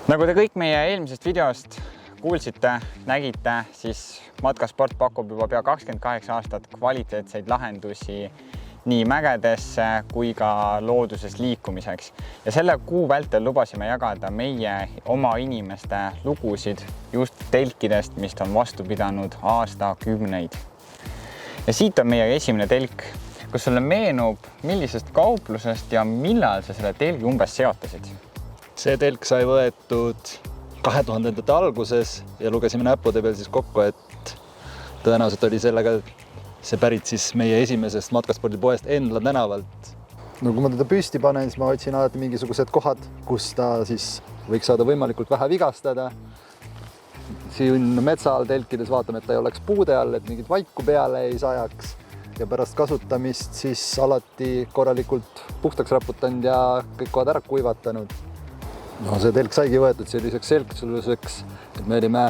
Nagu te kõik meie eelmisest videost kuulsite, nägite, siis Matkasport pakub juba pea 28 aastat kvaliteetseid lahendusi nii mägedesse kui ka looduses liikumiseks. Ja selle kuu vältel lubasime jagada meie oma inimeste lugusid just telkidest, mis on vastu pidanud aastakümneid. Ja siit on meie esimene telk, kus sulle meenub, millisest kauplusest ja millal sa selle telgi umbes seotasid? See telk sai võetud 2000-ndate alguses ja lugesime näppude peal siis kokku, et tõenäoliselt oli sellega see pärit siis meie esimesest matkaspordipoest Endla tänavalt. No kui ma teda püsti panen, siis ma otsin alati mingisugused kohad, kus ta siis võiks saada võimalikult vähe vigastada. Siin metsa all telkides vaatame, et ta ei oleks puude all, et mingit vaiku peale ei sajaks. Ja pärast kasutamist siis alati korralikult puhtaks raputanud ja kõik kohad ära kuivatanud. No see telk saigi võetud selliseks selgsuseks, et me olime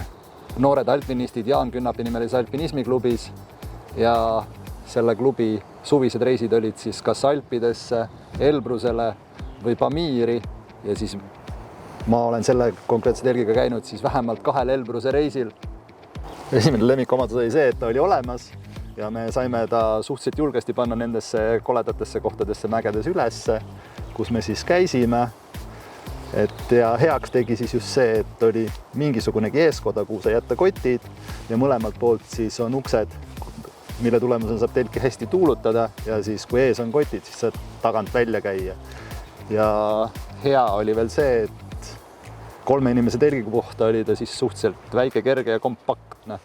noored alpinistid Jaan Künnapi nimelises alpinismiklubis ja selle klubi suvised reisid olid siis kas Alpidesse, Elbrusele või Pamiiri ja siis ma olen selle konkreetse telgiga käinud siis vähemalt 2 Elbruse reisil. Esimene lemmikomadus oli see, et ta oli olemas ja me saime ta suhteliselt julgesti panna nendesse koledatesse kohtadesse mägedes ülesse, kus me siis käisime. Ja heaks tegi siis just see, et oli mingisugunegi eeskoda, kuhu sai jätta kotid ja mõlemalt poolt siis on uksed, mille tulemusena saab telki hästi tuulutada ja siis kui ees on kotid, siis saad tagant välja käia. Ja hea oli veel see, et 3 inimese telgi kohta oli ta siis suhteliselt väike, kerge ja kompaktne.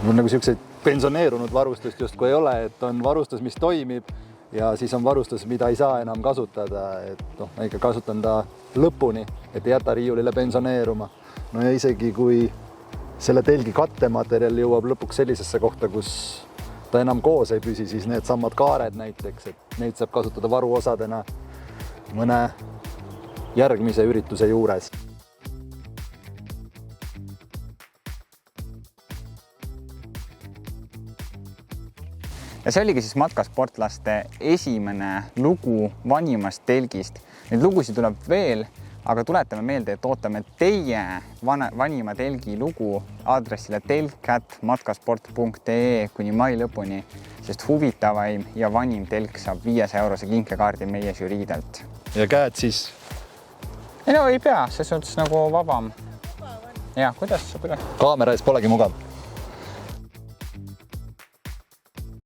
Mul nagu selliseid pensioneerunud varustust justkui ei ole, et on varustus, mis toimib ja siis on varustus, mida ei saa enam kasutada. Et ma ikka kasutan ta lõpuni, et ei jäta riiulile pensioneeruma. No ja isegi kui selle telgi kattematerjal jõuab lõpuks sellisesse kohta, kus ta enam koos ei püsi, siis need samad kaared näiteks, et neid saab kasutada varuosadena mõne järgmise ürituse juures. Ja see oligi siis matkasportlaste esimene lugu vanimast telgist. Neid lugusid tuleb veel, aga tuletame meelde, et ootame teie vanima telgi lugu aadressile telk@matkasport.ee kuni mai lõpuni, sest huvitavaim ja vanim telk saab 500-eurose kinkekaardi meie žüriidelt. Ja käed siis? Ei pea, see suhtes nagu vabam. Ja, kuidas? Kaamera ees polegi mugav.